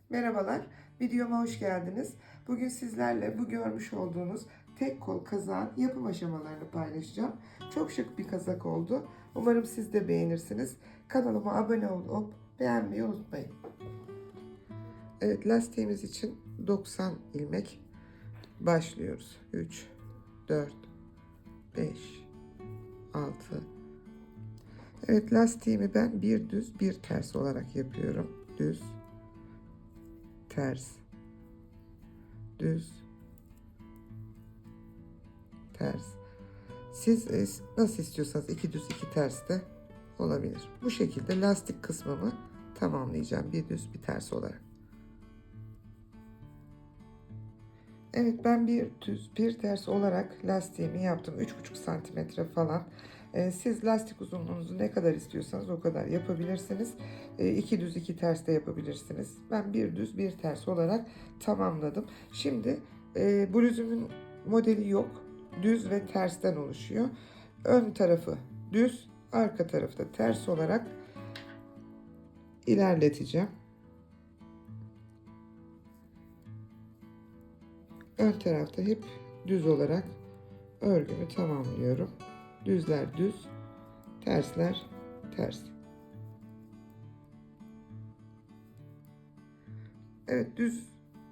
Merhabalar, videoma hoş geldiniz. Bugün sizlerle bu görmüş olduğunuz tek kol kazağın yapım aşamalarını paylaşacağım. Çok şık bir kazak oldu. Umarım siz de beğenirsiniz. Kanalıma abone olup beğenmeyi unutmayın. Evet, lastiğimiz için 90 ilmek başlıyoruz. 3, 4, 5, 6. Evet, lastiğimi ben bir düz bir ters olarak yapıyorum. Düz, ters, düz, ters. Siz nasıl istiyorsanız iki düz iki ters de olabilir. Bu şekilde lastik kısmımı tamamlayacağım bir düz bir ters olarak. Evet, ben bir düz bir ters olarak lastiğimi yaptım. 3,5 santimetre falan. Siz lastik uzunluğunuzu ne kadar istiyorsanız o kadar yapabilirsiniz. İki düz iki ters de yapabilirsiniz. Ben bir düz bir ters olarak tamamladım. Şimdi bluzumun modeli yok. Düz ve tersten oluşuyor. Ön tarafı düz, arka tarafı da ters olarak ilerleteceğim. Ön tarafta hep düz olarak örgümü tamamlıyorum. Düzler düz, tersler ters. Evet, düz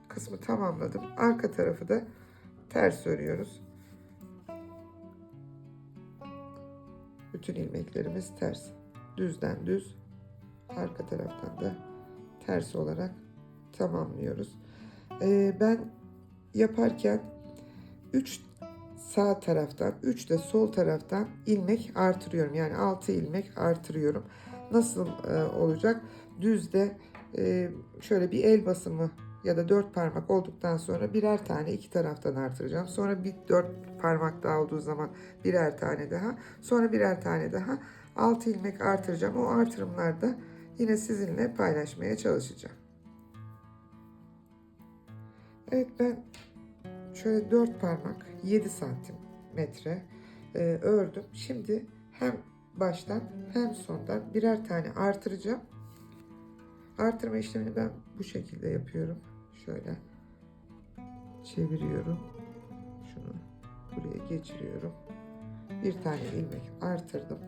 kısmı tamamladım. Arka tarafı da ters örüyoruz. Bütün ilmeklerimiz ters. Düzden düz, arka taraftan da ters olarak tamamlıyoruz. Ben yaparken 3 sağ taraftan 3 de sol taraftan ilmek artırıyorum. Yani 6 ilmek artırıyorum. Nasıl olacak? Düzde şöyle bir el basımı ya da 4 parmak olduktan sonra birer tane iki taraftan artıracağım. Sonra bir 4 parmak daha olduğu zaman birer tane daha. Sonra birer tane daha 6 ilmek artıracağım. O artırımlarda yine sizinle paylaşmaya çalışacağım. Evet, ben şöyle 4 parmak 7 santimetre ördüm. Şimdi hem baştan hem sondan birer tane artıracağım. Artırma işlemini ben bu şekilde yapıyorum. Şöyle çeviriyorum. Şunu buraya geçiriyorum. Bir tane ilmek artırdım.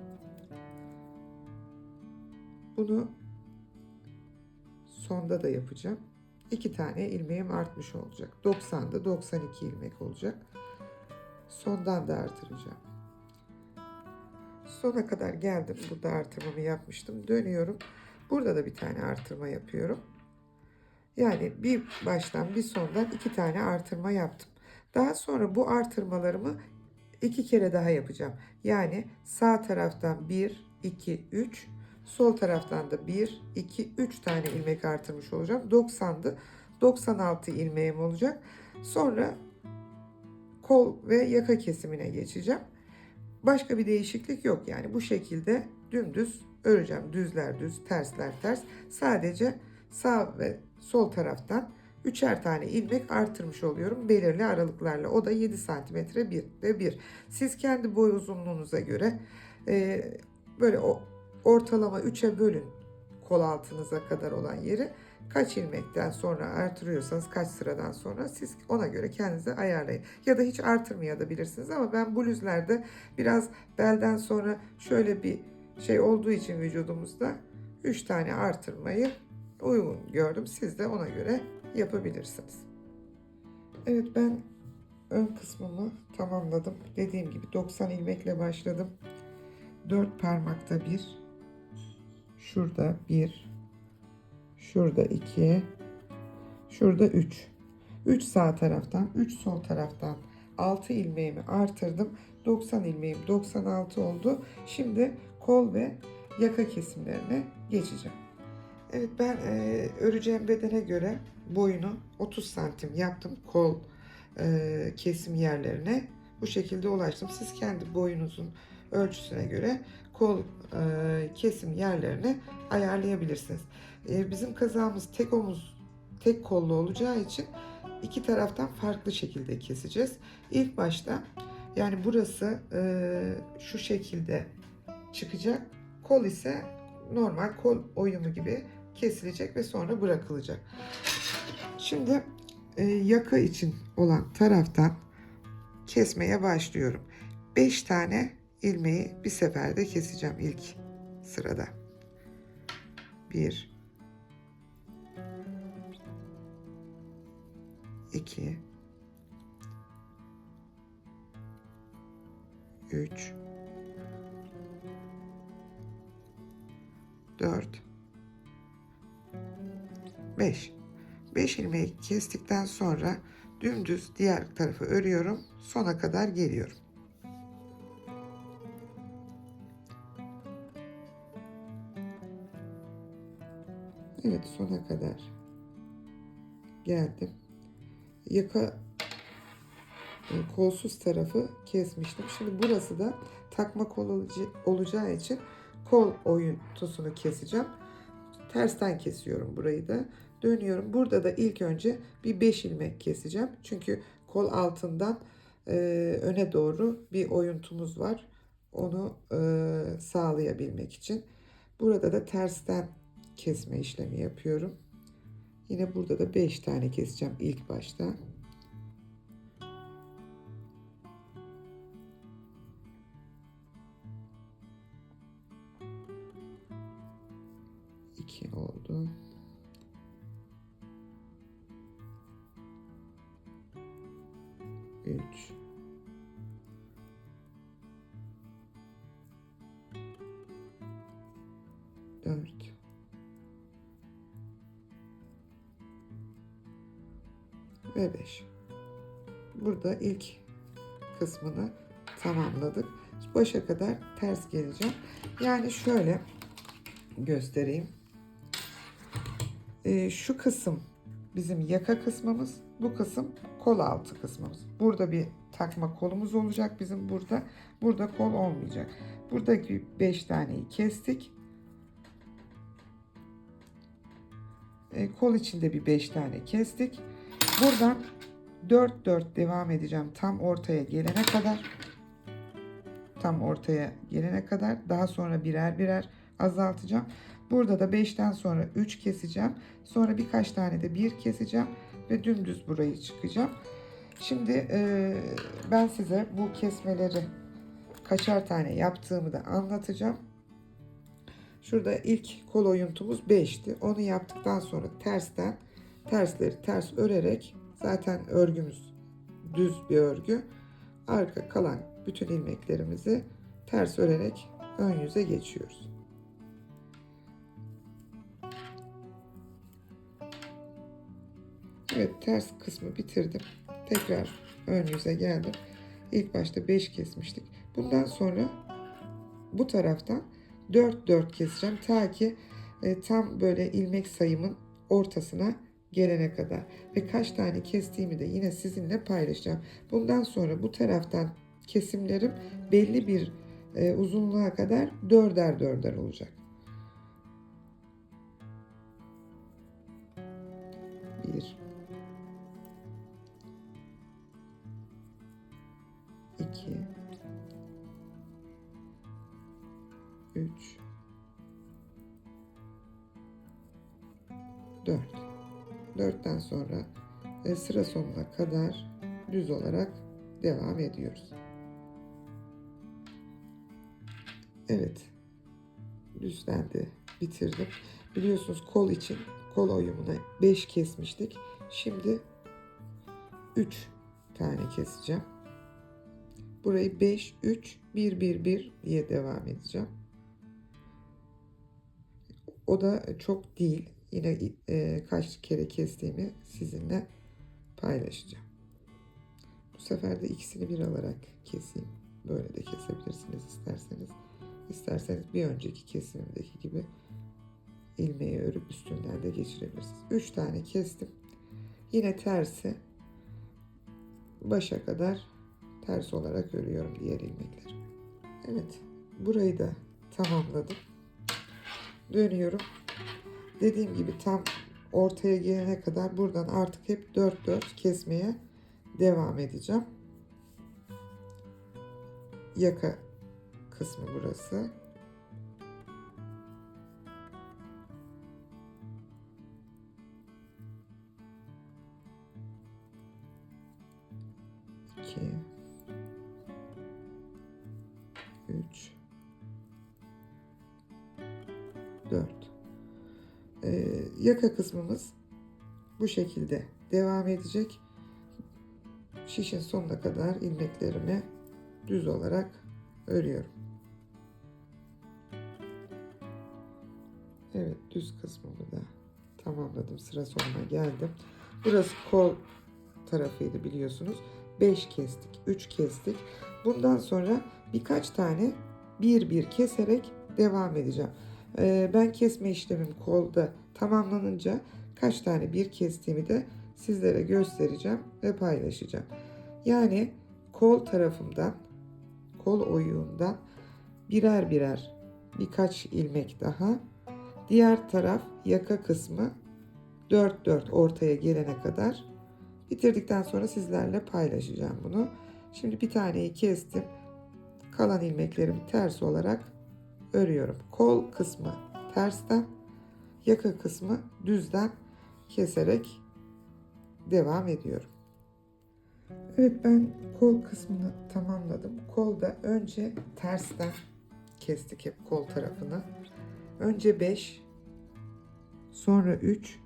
Bunu sonda da yapacağım. 2 tane ilmeğim artmış olacak. 90'da 92 ilmek olacak. Sondan da artıracağım. Sona kadar geldim. Burada artırmamı yapmıştım. Dönüyorum. Burada da bir tane artırma yapıyorum. Yani bir baştan bir sondan 2 tane artırma yaptım. Daha sonra bu artırmalarımı 2 kere daha yapacağım. Yani sağ taraftan 1, 2, 3, sol taraftan da 1, 2, 3 tane ilmek artırmış olacağım. 90'dı. 96 ilmeğim olacak. Sonra kol ve yaka kesimine geçeceğim. Başka bir değişiklik yok, yani bu şekilde dümdüz öreceğim. Düzler düz, tersler ters. Sadece sağ ve sol taraftan üçer tane ilmek artırmış oluyorum belirli aralıklarla. O da 7 santimetre bir ve bir. Siz kendi boy uzunluğunuza göre böyle ortalama 3'e bölün kol altınıza kadar olan yeri. Kaç ilmekten sonra artırıyorsanız, kaç sıradan sonra siz ona göre kendinize ayarlayın. Ya da hiç artırmayabilirsiniz ama ben bluzlerde biraz belden sonra şöyle bir şey olduğu için vücudumuzda 3 tane artırmayı uygun gördüm. Siz de ona göre yapabilirsiniz. Evet, ben ön kısmımı tamamladım. Dediğim gibi 90 ilmekle başladım. 4 parmakta bir, şurada bir, şurada 2, şurada 3. 3 sağ taraftan, 3 sol taraftan 6 ilmeğimi artırdım. 90 ilmeğim 96 oldu. Şimdi kol ve yaka kesimlerine geçeceğim. Evet, ben öreceğim bedene göre boyunu 30 santim yaptım. Kol kesim yerlerine bu şekilde ulaştım. Siz kendi boyunuzun ölçüsüne göre kol kesim yerlerini ayarlayabilirsiniz. Bizim kazağımız tek omuz, tek kollu olacağı için iki taraftan farklı şekilde keseceğiz. İlk başta yani burası şu şekilde çıkacak. Kol ise normal kol oyumu gibi kesilecek ve sonra bırakılacak. Şimdi yaka için olan taraftan kesmeye başlıyorum. 5 tane ilmeği bir seferde keseceğim ilk sırada. 1 2 3 4 5 5 ilmeği kestikten sonra dümdüz diğer tarafı örüyorum. Sona kadar geliyorum. Evet, sona kadar geldim. Yaka kolsuz tarafı kesmiştim. Şimdi burası da takma kol olacağı için kol oyuntusunu keseceğim. Tersten kesiyorum burayı da. Dönüyorum. Burada da ilk önce bir 5 ilmek keseceğim. Çünkü kol altından öne doğru bir oyuntumuz var. Onu sağlayabilmek için. Burada da tersten kesme işlemi yapıyorum. Yine burada da 5 tane keseceğim ilk başta. 2 oldu. 3 4 ve 5. Burada ilk kısmını tamamladık. Başa kadar ters geleceğim. Yani şöyle göstereyim. Şu kısım bizim yaka kısmımız, bu kısım kol altı kısmımız. Burada bir takma kolumuz olacak bizim burada. Burada kol olmayacak. Buradaki 5 taneyi kestik. Kol içinde bir 5 tane kestik. Buradan 4 devam edeceğim tam ortaya gelene kadar. Tam ortaya gelene kadar. Daha sonra birer birer azaltacağım. Burada da 5'ten sonra 3 keseceğim. Sonra birkaç tane de 1 keseceğim ve dümdüz burayı çıkacağım. Şimdi ben size bu kesmeleri kaçar tane yaptığımı da anlatacağım. Şurada ilk kol oyuntumuz 5'ti. Onu yaptıktan sonra tersten tersleri ters örerek, zaten örgümüz düz bir örgü. Arka kalan bütün ilmeklerimizi ters örerek ön yüze geçiyoruz. Evet, ters kısmı bitirdim. Tekrar ön yüze geldim. İlk başta 5 kesmiştik. Bundan sonra bu taraftan 4 keseceğim. Ta ki tam böyle ilmek sayımın ortasına gelene kadar. Ve kaç tane kestiğimi de yine sizinle paylaşacağım. Bundan sonra bu taraftan kesimlerim belli bir uzunluğa kadar 4'er olacak. 1 2 3 4 4'ten sonra sıra sonuna kadar düz olarak devam ediyoruz. Evet, düzden de bitirdim. Biliyorsunuz kol için kol oyumuna 5 kesmiştik. Şimdi 3 tane keseceğim. Burayı 5 3 1 1 1 diye devam edeceğim. O da çok değil. Yine kaç kere kestiğimi sizinle paylaşacağım. Bu sefer de ikisini bir alarak keseyim. Böyle de kesebilirsiniz isterseniz. İsterseniz bir önceki kesimimdeki gibi ilmeği örüp üstünden de geçirebilirsiniz. 3 tane kestim. Yine tersi başa kadar ters olarak örüyorum diğer ilmekleri. Evet, burayı da tamamladım. Dönüyorum. Dediğim gibi tam ortaya gelene kadar buradan artık hep 4 kesmeye devam edeceğim. Yaka kısmı burası. 2, 3, 4. Yaka kısmımız bu şekilde devam edecek. Şişin sonuna kadar ilmeklerimi düz olarak örüyorum. Evet, düz kısmımı da tamamladım. Sıra sonuna geldim. Burası kol tarafıydı biliyorsunuz. 5 kestik, 3 kestik. Bundan sonra birkaç tane bir keserek devam edeceğim. Ben kesme işlemim kolda tamamlanınca kaç tane bir kestiğimi de sizlere göstereceğim ve paylaşacağım. Yani kol tarafımdan, kol oyuğundan birer birkaç ilmek daha. Diğer taraf yaka kısmı 4 ortaya gelene kadar bitirdikten sonra sizlerle paylaşacağım bunu. Şimdi bir taneyi kestim. Kalan ilmeklerimi ters olarak örüyorum. Kol kısmı tersten, yaka kısmı düzden keserek devam ediyorum. Evet, ben kol kısmını tamamladım. Kolda önce tersten kestik hep kol tarafını. Önce 5, sonra 3,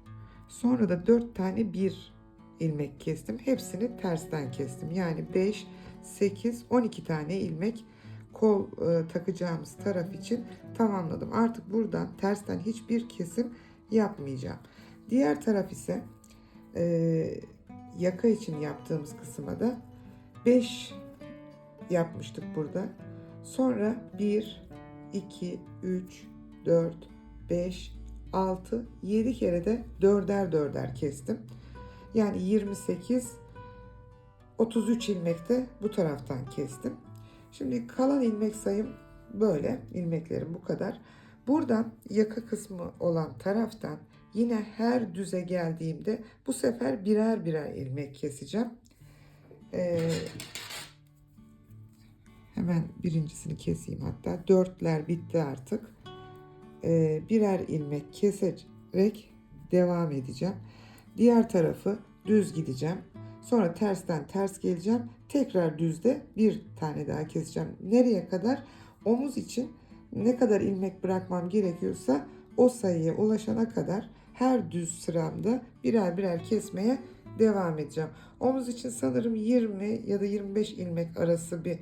sonra da 4 tane bir ilmek kestim. Hepsini tersten kestim. Yani 5, 8, 12 tane ilmek kol takacağımız taraf için tamamladım. Artık buradan tersten hiçbir kesim yapmayacağım. Diğer taraf ise yaka için yaptığımız kısma da 5 yapmıştık burada. Sonra 1, 2, 3, 4, 5, 6, 7 kere de dörder kestim. Yani 28, 33 ilmek de bu taraftan kestim. Şimdi kalan ilmek sayım böyle. İlmeklerim bu kadar. Buradan yaka kısmı olan taraftan yine her düze geldiğimde bu sefer birer ilmek keseceğim. Hemen birincisini keseyim hatta. Dörtler bitti artık. Birer ilmek keserek devam edeceğim. Diğer tarafı düz gideceğim. Sonra tersten ters geleceğim. Tekrar düzde bir tane daha keseceğim. Nereye kadar? Omuz için ne kadar ilmek bırakmam gerekiyorsa o sayıya ulaşana kadar her düz sıramda birer kesmeye devam edeceğim. Omuz için sanırım 20 ya da 25 ilmek arası bir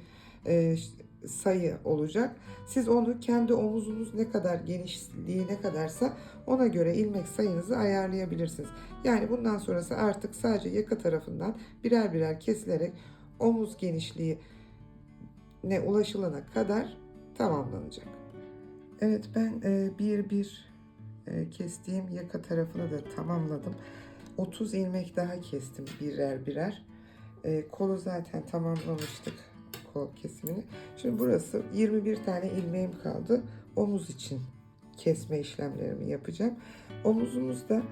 sayı olacak. Siz onu kendi omuzunuz ne kadar genişliği ne kadarsa ona göre ilmek sayınızı ayarlayabilirsiniz. Yani bundan sonrası artık sadece yaka tarafından birer kesilerek omuz genişliği ne ulaşılana kadar tamamlanacak. Evet, ben bir kestiğim yaka tarafını da tamamladım. 30 ilmek daha kestim birer. Kolu zaten tamamlamıştık, kol kesimini. Şimdi burası 21 tane ilmeğim kaldı. Omuz için kesme işlemlerimi yapacağım. Omuzumuz da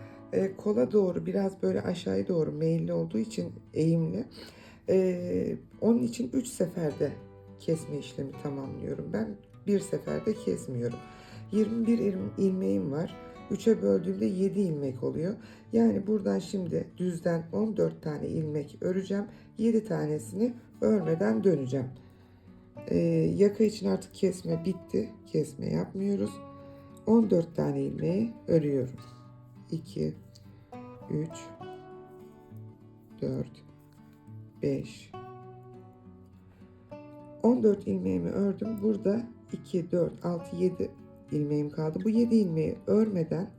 kola doğru biraz böyle aşağıya doğru meyilli olduğu için eğimli. Onun için 3 seferde kesme işlemi tamamlıyorum. Ben bir seferde kesmiyorum. 21 ilmeğim var. 3'e böldüğümde 7 ilmek oluyor. Yani buradan şimdi düzden 14 tane ilmek öreceğim. 7 tanesini örmeden döneceğim. Yaka için artık kesme bitti. Kesme yapmıyoruz. 14 tane ilmeği örüyorum. 2, 3, 4, 5, 14 ilmeğimi ördüm. Burada 2, 4, 6, 7 ilmeğim kaldı. Bu 7 ilmeği örmeden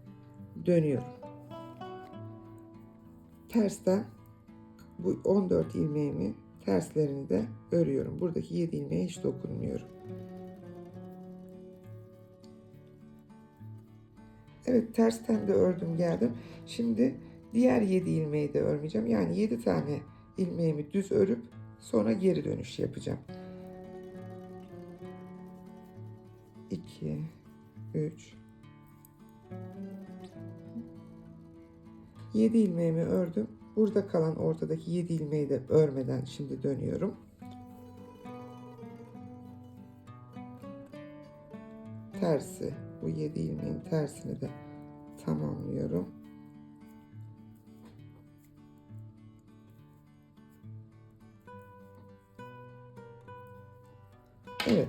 dönüyorum. Tersten bu 14 ilmeğimi terslerini de örüyorum. Buradaki 7 ilmeğe hiç dokunmuyorum. Evet, tersten de ördüm geldim. Şimdi diğer 7 ilmeği de örmeyeceğim. Yani 7 tane ilmeğimi düz örüp sonra geri dönüş yapacağım. 2, 3, 7 ilmeğimi ördüm. Burada kalan ortadaki 7 ilmeği de örmeden şimdi dönüyorum. Tersi, bu 7 ilmeğin tersini de tamamlıyorum. Evet.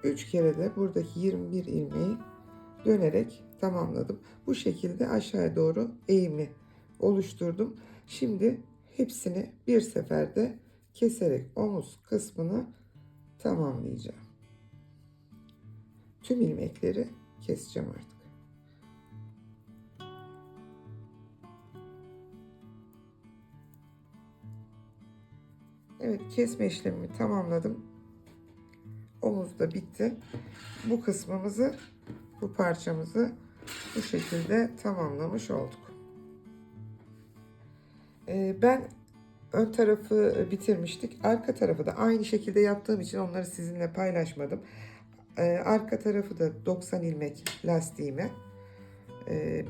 3 kere de buradaki 21 ilmeği dönerek tamamladım. Bu şekilde aşağıya doğru eğimi oluşturdum. Şimdi hepsini bir seferde keserek omuz kısmını tamamlayacağım. Tüm ilmekleri keseceğim artık. Evet, kesme işlemimi tamamladım. Omuz da bitti. Bu kısmımızı, bu parçamızı bu şekilde tamamlamış olduk. Ben ön tarafı bitirmiştik. Arka tarafı da aynı şekilde yaptığım için onları sizinle paylaşmadım. Arka tarafı da 90 ilmek lastiğime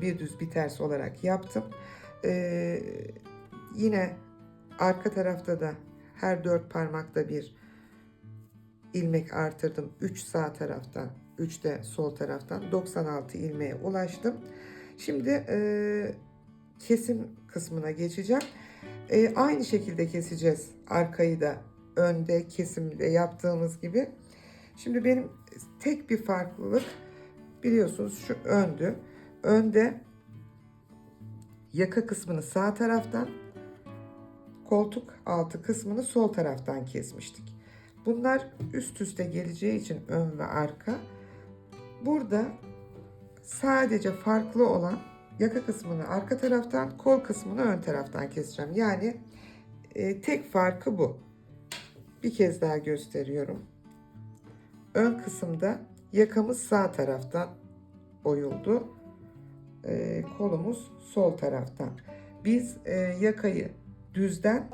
bir düz bir ters olarak yaptım. Yine arka tarafta da her 4 parmakta bir ilmek artırdım. 3 sağ taraftan, 3 de sol taraftan 96 ilmeğe ulaştım. Şimdi kesim kısmına geçeceğim. Aynı şekilde keseceğiz arkayı da önde kesimde yaptığımız gibi. Şimdi benim tek bir farklılık, biliyorsunuz, şu öndü. Önde yaka kısmını sağ taraftan, koltuk altı kısmını sol taraftan kesmiştik. Bunlar üst üste geleceği için ön ve arka. Burada sadece farklı olan yaka kısmını arka taraftan, kol kısmını ön taraftan keseceğim. Yani tek farkı bu. Bir kez daha gösteriyorum. Ön kısımda yakamız sağ taraftan oyuldu. Kolumuz sol taraftan. Biz yakayı düzden,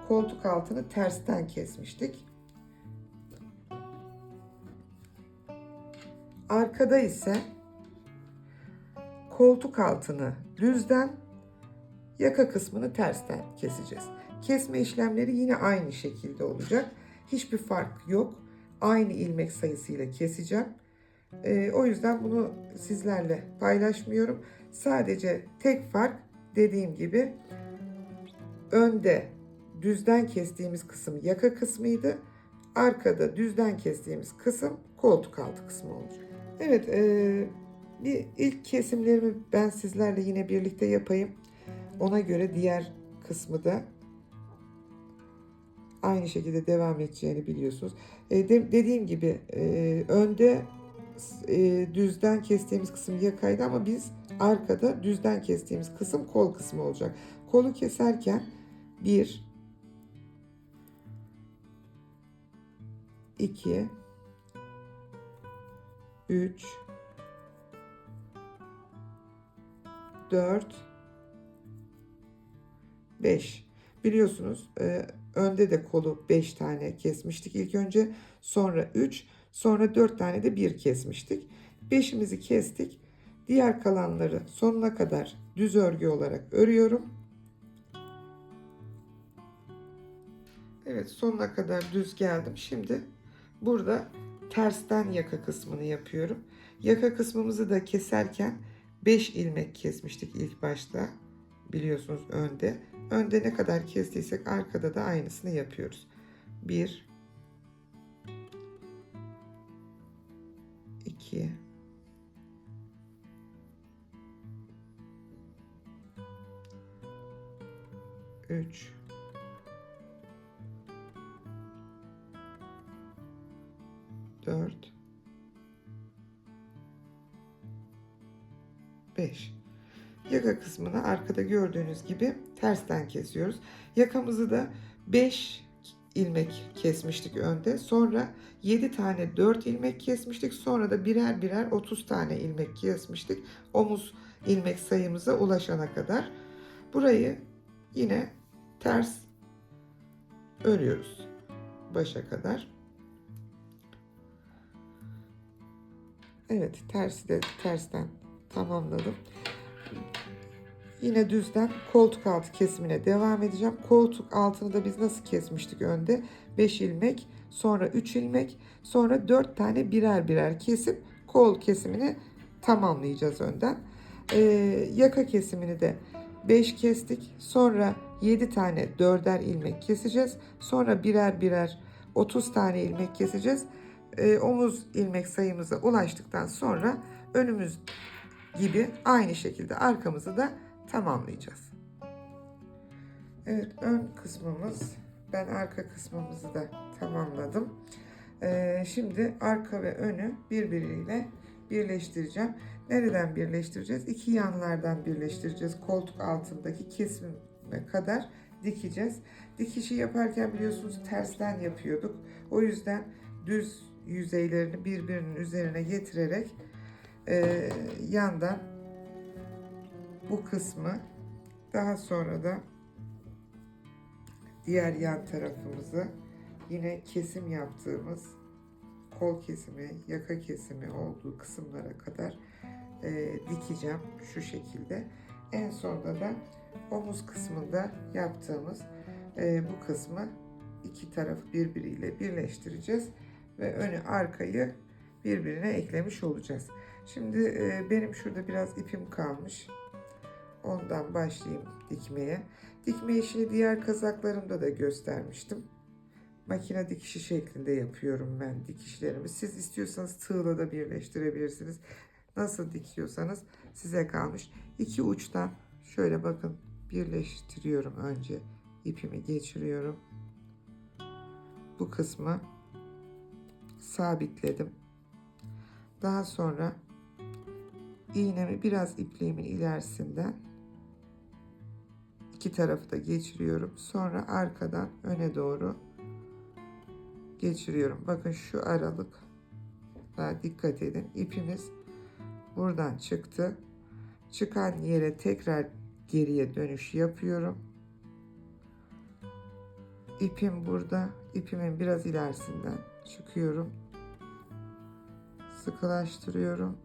koltuk altını tersten kesmiştik. Arkada ise koltuk altını düzden, yaka kısmını tersten keseceğiz. Kesme işlemleri yine aynı şekilde olacak. Hiçbir fark yok. Aynı ilmek sayısıyla keseceğim. O yüzden bunu sizlerle paylaşmıyorum. Sadece tek fark, dediğim gibi, önde düzden kestiğimiz kısım yaka kısmıydı. Arkada düzden kestiğimiz kısım koltuk altı kısmı olacak. Evet, bir ilk kesimlerimi ben sizlerle yine birlikte yapayım. Ona göre diğer kısmı da aynı şekilde devam edeceğini biliyorsunuz. Dediğim gibi önde düzden kestiğimiz kısım yakaydı ama biz arkada düzden kestiğimiz kısım kol kısmı olacak. Kolu keserken 1, 2, 3, 4, 5. Biliyorsunuz önde de kolu 5 tane kesmiştik ilk önce. Sonra 3, sonra 4 tane de 1 kesmiştik. 5'imizi kestik. Diğer kalanları sonuna kadar düz örgü olarak örüyorum. Evet, sonuna kadar düz geldim. Şimdi burada tersten yaka kısmını yapıyorum. Yaka kısmımızı da keserken 5 ilmek kesmiştik ilk başta. Biliyorsunuz önde. Önde ne kadar kestiysek arkada da aynısını yapıyoruz. 1, 2, 3, 4, 5. Yaka kısmını arkada gördüğünüz gibi tersten kesiyoruz. Yakamızı da 5 ilmek kesmiştik önde. Sonra 7 tane 4 ilmek kesmiştik. Sonra da birer birer 30 tane ilmek kesmiştik. Omuz ilmek sayımıza ulaşana kadar. Burayı yine ters örüyoruz başa kadar. Evet, tersi de tersten tamamladım. Yine düzden koltuk altı kesimine devam edeceğim. Koltuk altını da biz nasıl kesmiştik önde? 5 ilmek, sonra 3 ilmek, sonra 4 tane birer birer kesip kol kesimini tamamlayacağız önden. Yaka kesimini de 5 kestik. Sonra 7 tane 4'er ilmek keseceğiz. Sonra birer birer 30 tane ilmek keseceğiz. Omuz ilmek sayımıza ulaştıktan sonra önümüz gibi aynı şekilde arkamızı da tamamlayacağız. Evet, ön kısmımız, ben arka kısmımızı da tamamladım. Şimdi arka ve önü birbiriyle birleştireceğim. Nereden birleştireceğiz? İki yanlardan birleştireceğiz. Koltuk altındaki kesime kadar dikeceğiz. Dikişi yaparken biliyorsunuz tersten yapıyorduk. O yüzden düz yüzeylerini birbirinin üzerine getirerek yandan bu kısmı, daha sonra da diğer yan tarafımızı yine kesim yaptığımız kol kesimi, yaka kesimi olduğu kısımlara kadar dikeceğim şu şekilde. En sonunda da omuz kısmında yaptığımız bu kısmı iki tarafı birbiriyle birleştireceğiz ve önü arkayı birbirine eklemiş olacağız. Şimdi benim şurada biraz ipim kalmış. Ondan başlayayım dikmeye. Dikme işini diğer kazaklarımda da göstermiştim. Makine dikişi şeklinde yapıyorum ben dikişlerimi. Siz istiyorsanız tığla da birleştirebilirsiniz. Nasıl dikiyorsanız size kalmış. İki uçtan şöyle bakın birleştiriyorum önce. İpimi geçiriyorum. Bu kısmı sabitledim. Daha sonra iğnemi biraz ipliğimin ilerisinden iki tarafı da geçiriyorum. Sonra arkadan öne doğru geçiriyorum. Bakın şu aralık, daha dikkat edin. İpimiz buradan çıktı. Çıkan yere tekrar geriye dönüş yapıyorum. İpim burada. İpimin biraz ilerisinden çıkıyorum. Sıkılaştırıyorum.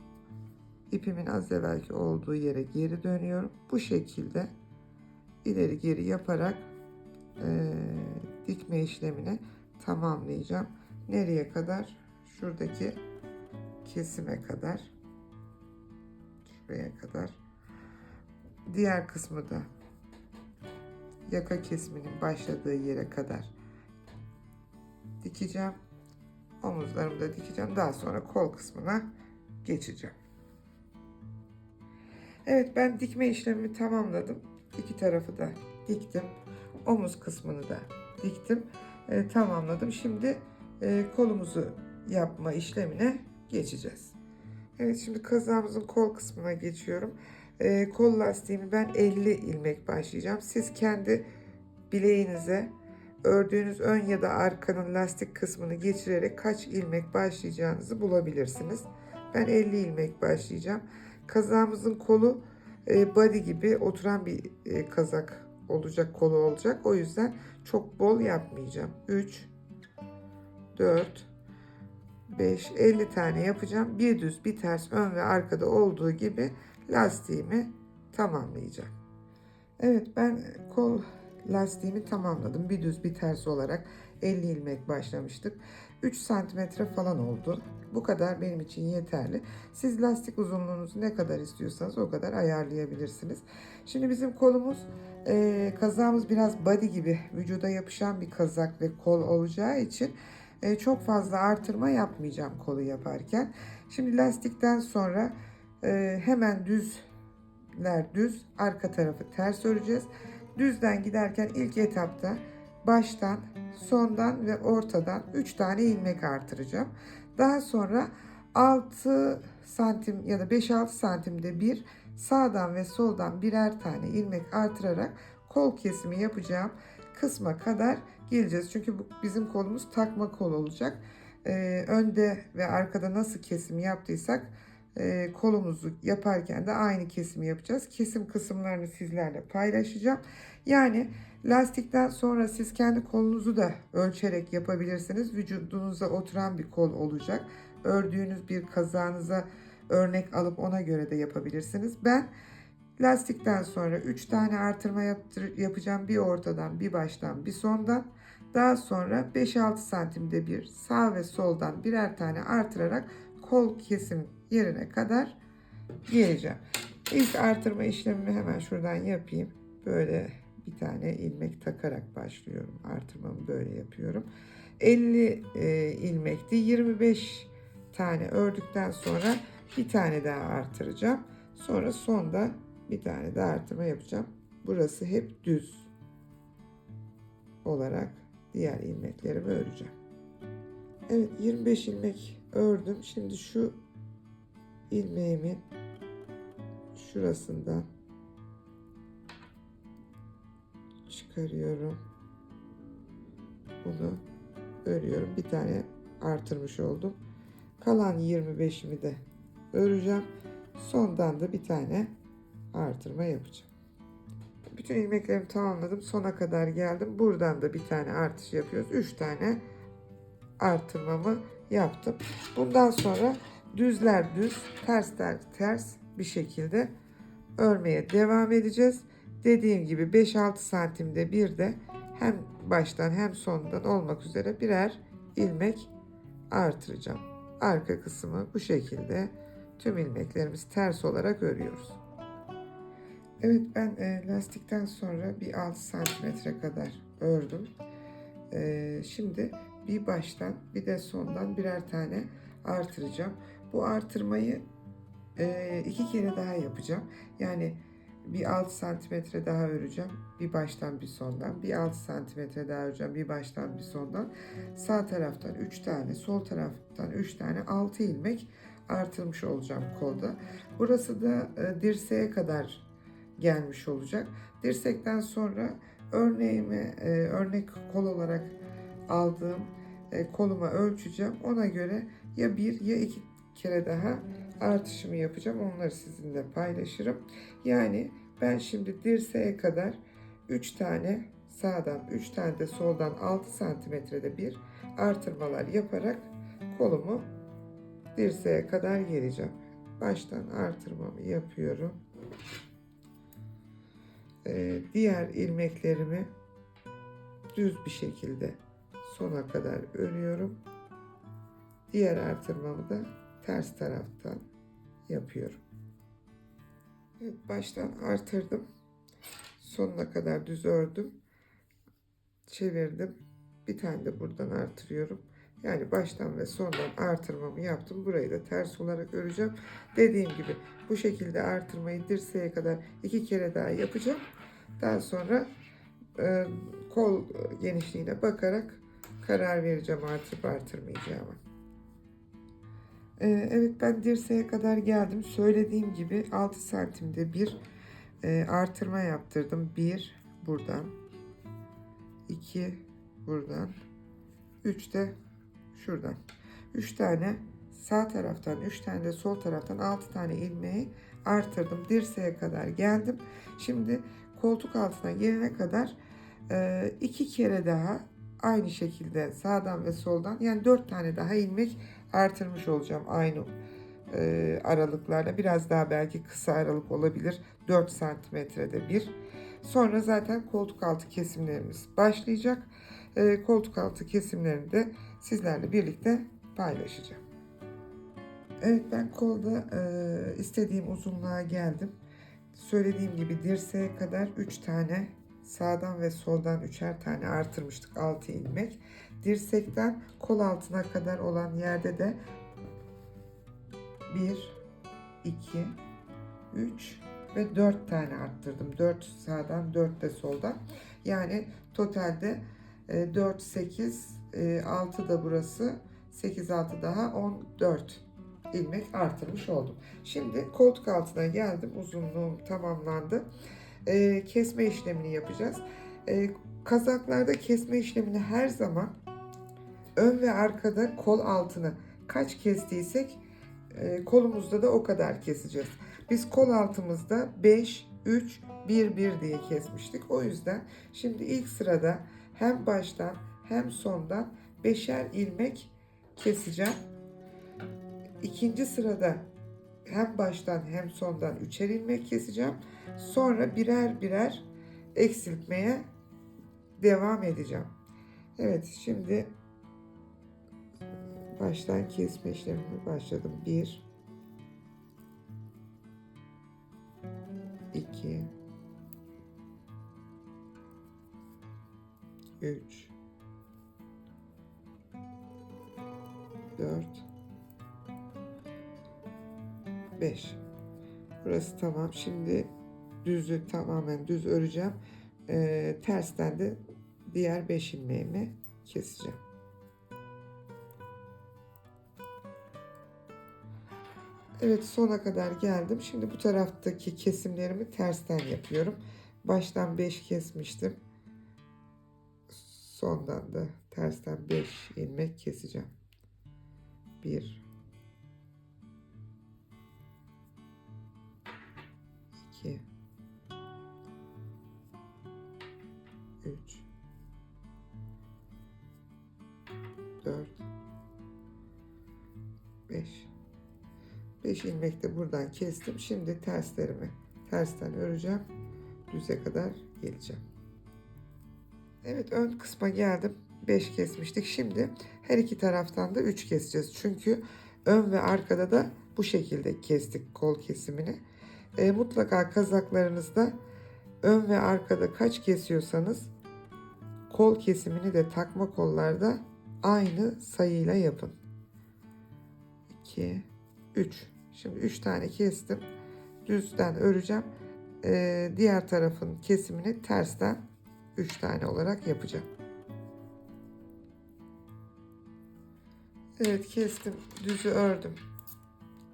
İpimin az evvelki olduğu yere geri dönüyorum. Bu şekilde ileri geri yaparak dikme işlemini tamamlayacağım. Nereye kadar? Şuradaki kesime kadar. Şuraya kadar. Diğer kısmı da yaka kesiminin başladığı yere kadar dikeceğim. Omuzlarımı da dikeceğim. Daha sonra kol kısmına geçeceğim. Evet, ben dikme işlemimi tamamladım. İki tarafı da diktim. Omuz kısmını da diktim. Tamamladım. Şimdi kolumuzu yapma işlemine geçeceğiz. Evet, şimdi kazağımızın kol kısmına geçiyorum. Kol lastiğimi ben 50 ilmek başlayacağım. Siz kendi bileğinize ördüğünüz ön ya da arkanın lastik kısmını geçirerek kaç ilmek başlayacağınızı bulabilirsiniz. Ben 50 ilmek başlayacağım. Kazağımızın kolu body gibi oturan bir kazak olacak, kolu olacak. O yüzden çok bol yapmayacağım. 3, 4, 5, 50 tane yapacağım. Bir düz bir ters ön ve arkada olduğu gibi lastiğimi tamamlayacağım. Evet, ben kol lastiğimi tamamladım. Bir düz bir ters olarak 50 ilmek başlamıştık. 3 santimetre falan oldu. Bu kadar benim için yeterli. Siz lastik uzunluğunuzu ne kadar istiyorsanız o kadar ayarlayabilirsiniz. Şimdi bizim kolumuz, kazağımız biraz body gibi vücuda yapışan bir kazak ve kol olacağı için çok fazla artırma yapmayacağım kolu yaparken. Şimdi lastikten sonra hemen düz, arka tarafı ters öreceğiz. Düzden giderken ilk etapta baştan, sondan ve ortadan 3 tane ilmek artıracağım. Daha sonra 6 santim ya da 5-6 santimde bir sağdan ve soldan birer tane ilmek artırarak kol kesimi yapacağım kısma kadar geleceğiz. Çünkü bu bizim kolumuz takma kol olacak. Önde ve arkada nasıl kesim yaptıysak kolumuzu yaparken de aynı kesimi yapacağız. Kesim kısımlarını sizlerle paylaşacağım. Yani lastikten sonra siz kendi kolunuzu da ölçerek yapabilirsiniz. Vücudunuza oturan bir kol olacak. Ördüğünüz bir kazağınıza örnek alıp ona göre de yapabilirsiniz. Ben lastikten sonra 3 tane artırma yapacağım. Bir ortadan, bir baştan, bir sondan. Daha sonra 5-6 santimde bir sağ ve soldan birer tane artırarak kol kesim yerine kadar geleceğim. İlk artırma işlemimi hemen şuradan yapayım. Böyle bir tane ilmek takarak başlıyorum. Artırmamı böyle yapıyorum. 50 ilmekti. 25 tane ördükten sonra bir tane daha artıracağım. Sonra sonda bir tane daha artırma yapacağım. Burası hep düz olarak diğer ilmeklerimi öreceğim. Evet, 25 ilmek ördüm. Şimdi şu ilmeğimin şurasından çıkarıyorum. Bunu örüyorum. Bir tane artırmış oldum. Kalan 25'imi de öreceğim. Sondan da bir tane artırma yapacağım. Bütün ilmeklerimi tamamladım. Sona kadar geldim. Buradan da bir tane artış yapıyoruz. 3 tane artırmamı yaptım. Bundan sonra düzler düz, tersler ters bir şekilde örmeye devam edeceğiz. Dediğim gibi 5-6 santimde bir de hem baştan hem sondan olmak üzere birer ilmek artıracağım. Arka kısmı bu şekilde tüm ilmeklerimizi ters olarak örüyoruz. Evet, ben lastikten sonra bir 6 santimetre kadar ördüm. Şimdi bir baştan bir de sondan birer tane artıracağım. Bu artırmayı 2 kere daha yapacağım. Yani bir 6 santimetre daha öreceğim. Bir baştan bir sondan. Bir 6 santimetre daha öreceğim. Bir baştan bir sondan. Sağ taraftan 3 tane, sol taraftan 3 tane 6 ilmek artırmış olacağım kolda. Burası da dirseğe kadar gelmiş olacak. Dirsekten sonra örneğimi örnek kol olarak aldığım koluma ölçeceğim. Ona göre ya bir ya iki kere daha artışımı yapacağım. Onları sizinle paylaşırım. Yani ben şimdi dirseğe kadar 3 tane sağdan 3 tane de soldan 6 santimetrede bir artırmalar yaparak kolumu dirseğe kadar geleceğim. Baştan artırmamı yapıyorum. Diğer ilmeklerimi düz bir şekilde sona kadar örüyorum. Diğer artırmamı da ters taraftan yapıyorum. Evet, baştan artırdım. Sonuna kadar düz ördüm. Çevirdim. Bir tane de buradan artırıyorum. Yani baştan ve sondan artırmamı yaptım. Burayı da ters olarak öreceğim. Dediğim gibi bu şekilde artırmayı dirseğe kadar 2 kere daha yapacağım. Daha sonra kol genişliğine bakarak karar vereceğim artırıp artırmayacağıma. Evet, ben dirseğe kadar geldim. Söylediğim gibi 6 santimde bir artırma yaptırdım. 1 buradan, 2 buradan, 3 de şuradan. 3 tane sağ taraftan, 3 tane de sol taraftan 6 tane ilmeği artırdım. Dirseğe kadar geldim. Şimdi koltuk altına gelene kadar 2 kere daha aynı şekilde sağdan ve soldan, yani 4 tane daha ilmek artırmış olacağım aynı aralıklarla. Biraz daha belki kısa aralık olabilir. 4 santimetrede bir. Sonra zaten koltuk altı kesimlerimiz başlayacak. Koltuk altı kesimlerini de sizlerle birlikte paylaşacağım. Evet, ben kolda istediğim uzunluğa geldim. Söylediğim gibi dirseğe kadar 3 tane sağdan ve soldan 3'er tane artırmıştık, 6 ilmek. Dirsekten kol altına kadar olan yerde de 1, 2, 3 ve 4 tane arttırdım. 4 sağdan, 4 de soldan. Yani totalde 4, 8, 6 da burası. 8, 6 daha 14 ilmek artırmış oldum. Şimdi koltuk altına geldim. Uzunluğum tamamlandı. Kesme işlemini yapacağız. Kazaklarda kesme işlemini her zaman ön ve arkada kol altını kaç kestiysek kolumuzda da o kadar keseceğiz. Biz kol altımızda 5, 3, 1, 1 diye kesmiştik. O yüzden şimdi ilk sırada hem baştan hem sondan 5'er ilmek keseceğim. İkinci sırada hem baştan hem sondan 3'er ilmek keseceğim. Sonra birer birer eksiltmeye devam edeceğim. Evet, şimdi baştan kesme işlemine başladım. 1, 2, 3, 4, 5. Burası tamam. Şimdi düzü tamamen düz öreceğim. Tersten de diğer 5 ilmeğimi keseceğim. Evet, sona kadar geldim. Şimdi bu taraftaki kesimlerimi tersten yapıyorum. Baştan 5 kesmiştim. Sondan da tersten 5 ilmek keseceğim. 1, 2, 3, 4, 5. 5 ilmek de buradan kestim. Şimdi terslerimi tersten öreceğim. Düze kadar geleceğim. Evet, ön kısma geldim. 5 kesmiştik. Şimdi her iki taraftan da 3 keseceğiz. Çünkü ön ve arkada da bu şekilde kestik kol kesimini. Mutlaka kazaklarınızda ön ve arkada kaç kesiyorsanız kol kesimini de takma kollarda aynı sayıyla yapın. 2, 3. Şimdi 3 tane kestim. Düzden öreceğim. Diğer tarafın kesimini tersten 3 tane olarak yapacağım. Evet, kestim. Düzü ördüm.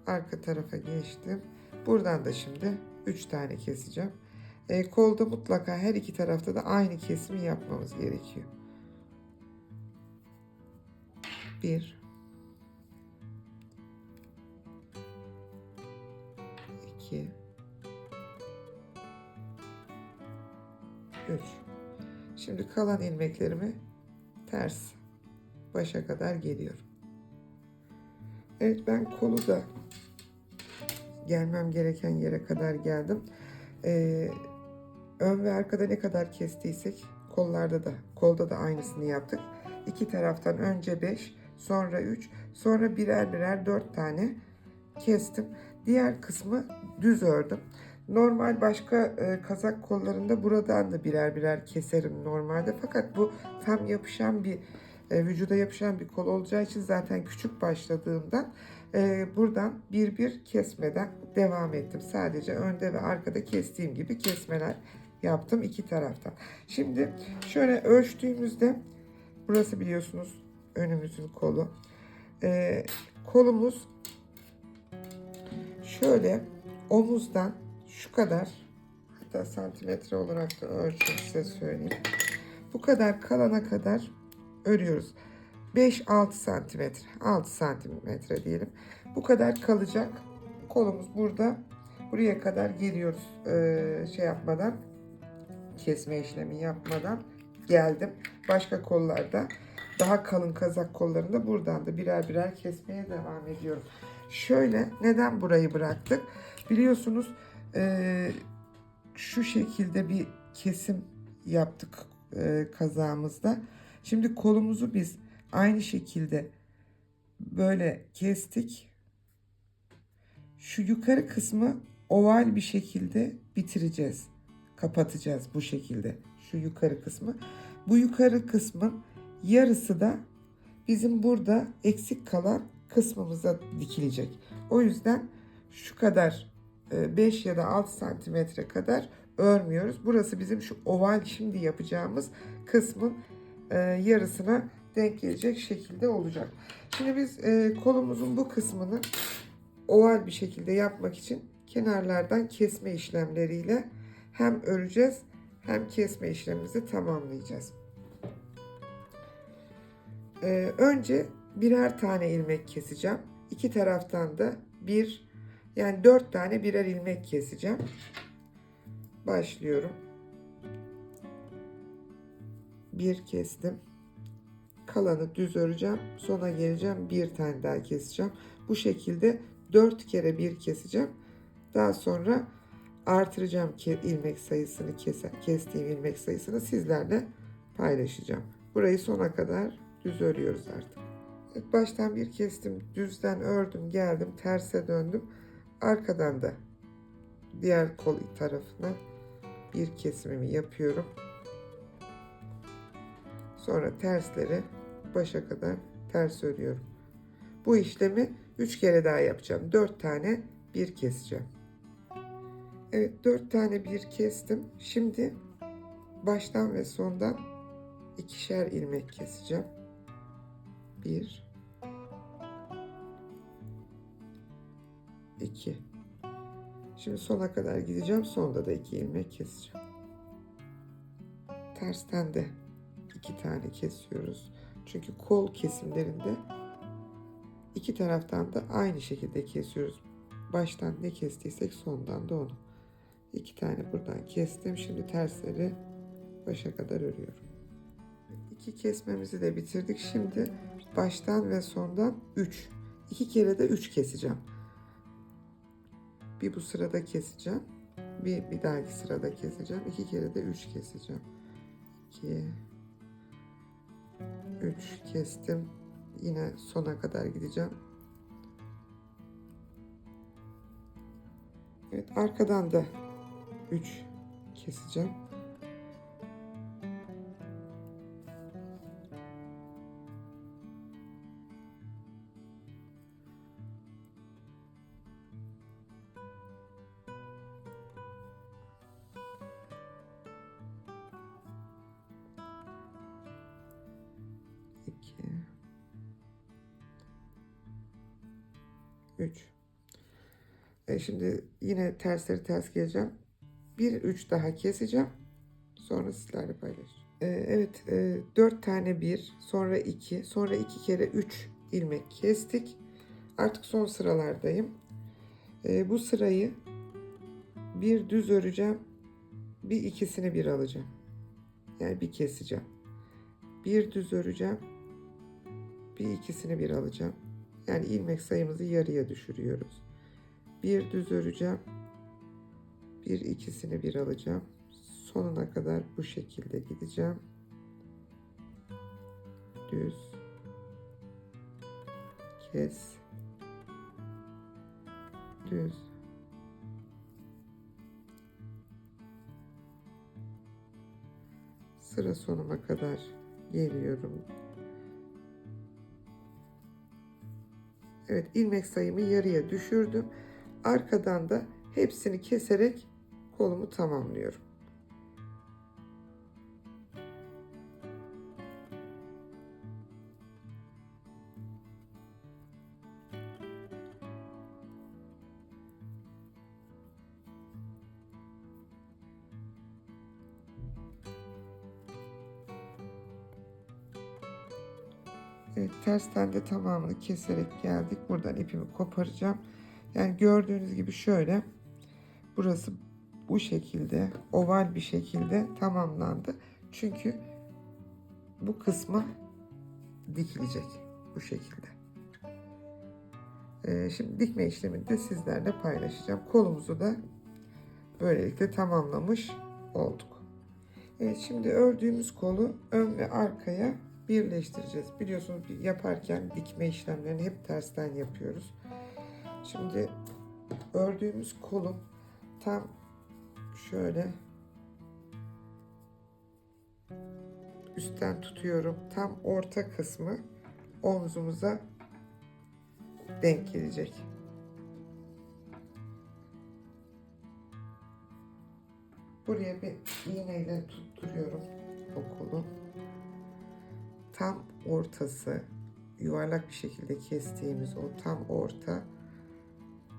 Arka tarafa geçtim. Buradan da şimdi 3 tane keseceğim. Kolda mutlaka her iki tarafta da aynı kesimi yapmamız gerekiyor. 1, 2, 3. Şimdi kalan ilmeklerimi ters başa kadar geliyorum. Evet, ben kolu da gelmem gereken yere kadar geldim. Ön ve arkada ne kadar kestiysek kolda da aynısını yaptık. İki taraftan önce 5, sonra 3, sonra birer birer 4 tane kestim. Diğer kısmı düz ördüm. Normal başka kazak kollarında buradan da birer birer keserim normalde. Fakat bu tam yapışan bir vücuda yapışan bir kol olacağı için zaten küçük başladığımdan buradan bir kesmeden devam ettim. Sadece önde ve arkada kestiğim gibi kesmeler yaptım iki taraftan. Şimdi şöyle ölçtüğümüzde burası biliyorsunuz önümüzün kolu. Kolumuz şöyle omuzdan şu kadar, hatta santimetre olarak da ölçüm size söyleyeyim. Bu kadar kalana kadar örüyoruz. 5-6 santimetre, 6 santimetre diyelim. Bu kadar kalacak. Kolumuz burada. Buraya kadar geliyoruz. Şey yapmadan, kesme işlemi yapmadan geldim. Başka kollarda, daha kalın kazak kollarında buradan da birer birer kesmeye devam ediyorum. Şöyle, neden burayı bıraktık? Biliyorsunuz şu şekilde bir kesim yaptık kazağımızda. Şimdi kolumuzu biz aynı şekilde böyle kestik. Şu yukarı kısmı oval bir şekilde bitireceğiz. Kapatacağız bu şekilde. Şu yukarı kısmı. Bu yukarı kısmın yarısı da bizim burada eksik kalan kısmımıza dikilecek. O yüzden şu kadar 5 ya da 6 santimetre kadar örmüyoruz. Burası bizim şu oval şimdi yapacağımız kısmın yarısına denk gelecek şekilde olacak. Şimdi biz kolumuzun bu kısmını oval bir şekilde yapmak için kenarlardan kesme işlemleriyle hem öreceğiz hem kesme işlemimizi tamamlayacağız. Önce birer tane ilmek keseceğim. İki taraftan da yani 4 tane birer ilmek keseceğim. Başlıyorum. 1 kestim. Kalanı düz öreceğim. Sona geleceğim. Bir tane daha keseceğim. Bu şekilde 4 kere 1 keseceğim. Daha sonra artıracağım ilmek sayısını, kestiğim ilmek sayısını sizlerle paylaşacağım. Burayı sona kadar düz örüyoruz artık. İlk baştan bir kestim. Düzden ördüm, geldim, terse döndüm. Arkadan da diğer kol tarafına bir kesimimi yapıyorum. Sonra tersleri başa kadar ters örüyorum. Bu işlemi 3 kere daha yapacağım. 4 tane bir keseceğim. Evet, 4 tane bir kestim. Şimdi baştan ve sondan ikişer ilmek keseceğim. 1 2. Şimdi sona kadar gideceğim. Sonda da 2 ilmek keseceğim. Tersten de 2 tane kesiyoruz. Çünkü kol kesimlerinde iki taraftan da aynı şekilde kesiyoruz. Baştan ne kestiysek sondan da onu. 2 tane buradan kestim. Şimdi tersleri başa kadar örüyorum. 2 kesmemizi de bitirdik. Şimdi baştan ve sondan 3. 2 kere de 3 keseceğim. Bir bu sırada keseceğim. Bir dahaki sırada keseceğim. 2 kere de 3 keseceğim. 2 3 kestim. Yine sona kadar gideceğim. Evet, arkadan da 3 keseceğim. İki, 3. Şimdi yine tersleri ters geleceğim. 1 3 daha keseceğim. Sonra sizlerle paylaşacağım. Evet, 4 tane 1, sonra 2, sonra 2 kere 3 ilmek kestik. Artık son sıralardayım. Bu sırayı bir düz öreceğim. Bir ikisini bir alacağım. Yani bir keseceğim. Bir düz öreceğim. Bir ikisini bir alacağım. Yani ilmek sayımızı yarıya düşürüyoruz. Bir düz öreceğim. Bir ikisini bir alacağım. Sonuna kadar bu şekilde gideceğim. Düz, kes, düz, sıra sonuna kadar geliyorum. Evet, ilmek sayımı yarıya düşürdüm. Arkadan da hepsini keserek kolumu tamamlıyorum. Evet, tersten de tamamını keserek geldik. Buradan ipimi koparacağım. Yani gördüğünüz gibi şöyle, burası bu şekilde oval bir şekilde tamamlandı. Çünkü bu kısmı dikilecek bu şekilde. Şimdi dikme işlemini de sizlerle paylaşacağım. Kolumuzu da böylelikle tamamlamış olduk. Evet, şimdi ördüğümüz kolu ön ve arkaya birleştireceğiz. Biliyorsunuz yaparken dikme işlemlerini hep tersten yapıyoruz. Şimdi ördüğümüz kolum tam şöyle üstten tutuyorum. Tam orta kısmı omzumuza denk gelecek. Buraya bir iğneyle tutturuyorum o kolu. Tam ortası, yuvarlak bir şekilde kestiğimiz o tam orta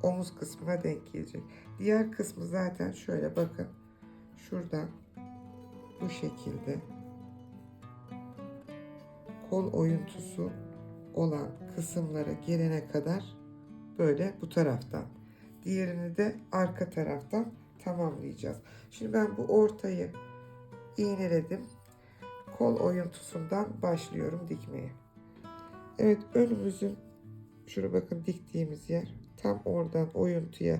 omuz kısmına denk gelecek. Diğer kısmı zaten şöyle bakın. Şuradan bu şekilde kol oyuntusu olan kısımlara gelene kadar böyle bu taraftan. Diğerini de arka taraftan tamamlayacağız. Şimdi ben bu ortayı iğneledim. Kol oyuntusundan başlıyorum dikmeye. Evet, önümüzün şuraya bakın, diktiğimiz yer tam oradan oyuntuya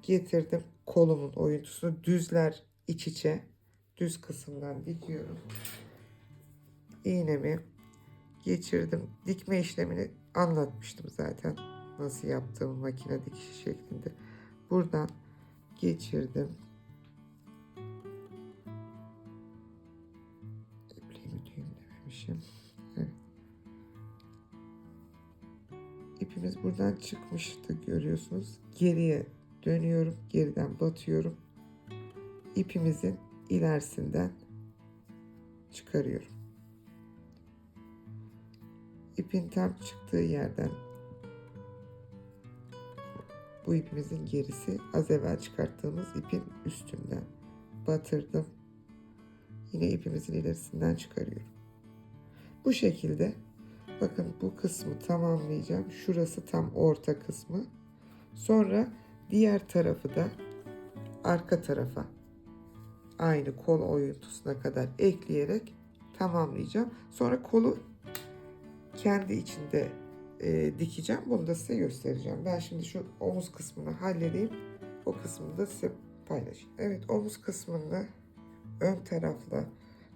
getirdim. Kolumun oyuntusunu düzler iç içe, düz kısımdan dikiyorum. İğnemi geçirdim. Dikme işlemini anlatmıştım zaten. Nasıl yaptığımı makine dikişi şeklinde. Buradan geçirdim. İpliğimi çekmişim. Evet. İpimiz buradan çıkmıştı, görüyorsunuz. Geriye dönüyorum. Geriden batıyorum. İpimizin ilerisinden çıkarıyorum. İpin tam çıktığı yerden, bu ipimizin gerisi az evvel çıkarttığımız ipin üstünden batırdım. Yine ipimizin ilerisinden çıkarıyorum. Bu şekilde bakın, bu kısmı tamamlayacağım. Şurası tam orta kısmı. Sonra diğer tarafı da arka tarafa aynı kol oyuntusuna kadar ekleyerek tamamlayacağım. Sonra kolu kendi içinde dikeceğim. Bunu da size göstereceğim. Ben şimdi şu omuz kısmını halledeyim. O kısmını da size paylaşayım. Evet, omuz kısmında ön tarafla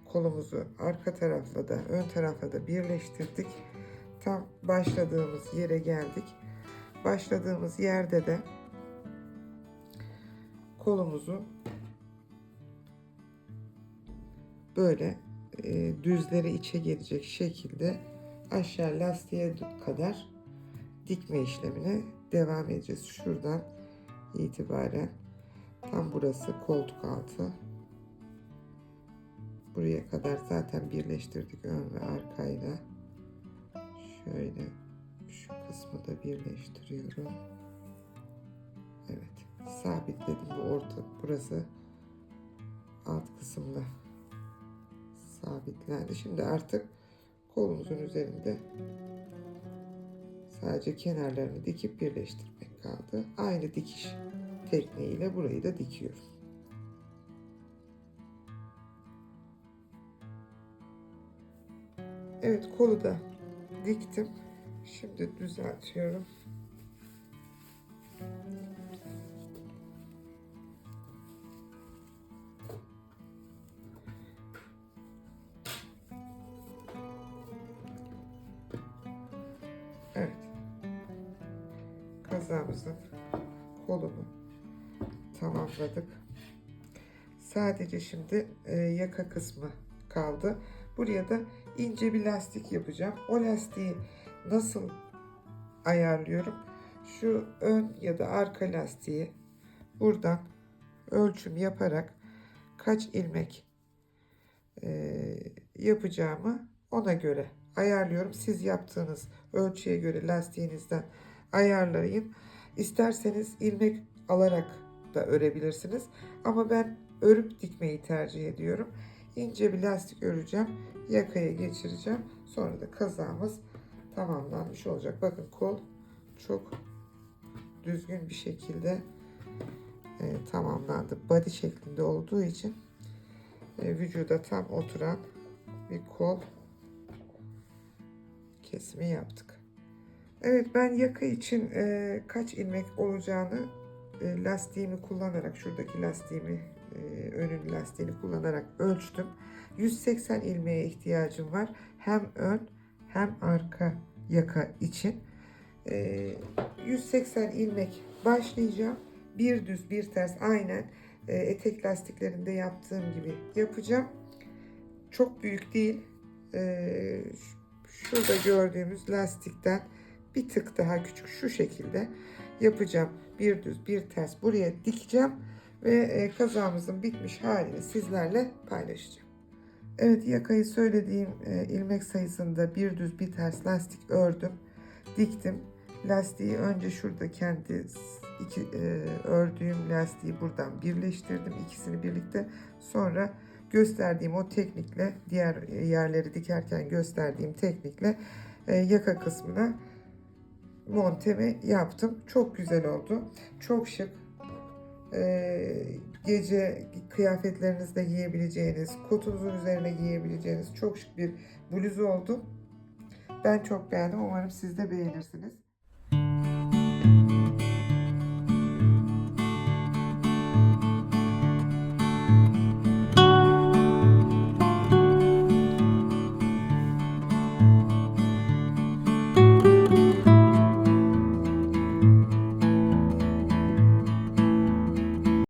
kolumuzu arka tarafla da ön tarafla da birleştirdik. Tam başladığımız yere geldik. Başladığımız yerde de kolumuzu böyle düzleri içe gelecek şekilde aşağı lastiğe kadar dikme işlemine devam edeceğiz. Şuradan itibaren tam burası koltuk altı. Buraya kadar zaten birleştirdik ön ve arkayla. Şöyle şu kısmı da birleştiriyorum. Evet, sabitledim. Burası alt kısımda sabitlendi. Şimdi artık kolumuzun üzerinde sadece kenarlarını dikip birleştirmek kaldı. Aynı dikiş tekniğiyle burayı da dikiyorum. Evet, kolu da diktim. Şimdi düzeltiyorum. Evet. Kazağımızın kolunu tamamladık. Sadece şimdi yaka kısmı kaldı. Buraya da ince bir lastik yapacağım. O lastiği nasıl ayarlıyorum? Şu ön ya da arka lastiği buradan ölçüm yaparak kaç ilmek yapacağımı ona göre ayarlıyorum. Siz yaptığınız ölçüye göre lastiğinizden ayarlayın. İsterseniz ilmek alarak da örebilirsiniz. Ama ben örüp dikmeyi tercih ediyorum. İnce bir lastik öreceğim. Yakaya geçireceğim. Sonra da kazağımız tamamlanmış olacak. Bakın, kol çok düzgün bir şekilde tamamlandı. Body şeklinde olduğu için vücuda tam oturan bir kol kesimi yaptık. Evet, ben yaka için kaç ilmek olacağını lastiğimi kullanarak, şuradaki lastiğimi, önün lastiğini kullanarak ölçtüm. 180 ilmeğe ihtiyacım var. Hem ön hem arka yaka için. 180 ilmek başlayacağım. Bir düz bir ters, aynen etek lastiklerinde yaptığım gibi yapacağım. Çok büyük değil. Şurada gördüğümüz lastikten bir tık daha küçük, şu şekilde yapacağım. Bir düz bir ters buraya dikeceğim ve kazağımızın bitmiş halini sizlerle paylaşacağım. Evet, yakayı söylediğim ilmek sayısında bir düz bir ters lastik ördüm, diktim. Lastiği önce şurada kendi ördüğüm lastiği buradan birleştirdim, ikisini birlikte. Sonra gösterdiğim o teknikle, diğer yerleri dikerken gösterdiğim teknikle yaka kısmına montemi yaptım. Çok güzel oldu. Çok şık. Gece kıyafetlerinizde giyebileceğiniz, kotunuzun üzerine giyebileceğiniz çok şık bir bluz oldu. Ben çok beğendim. Umarım siz de beğenirsiniz.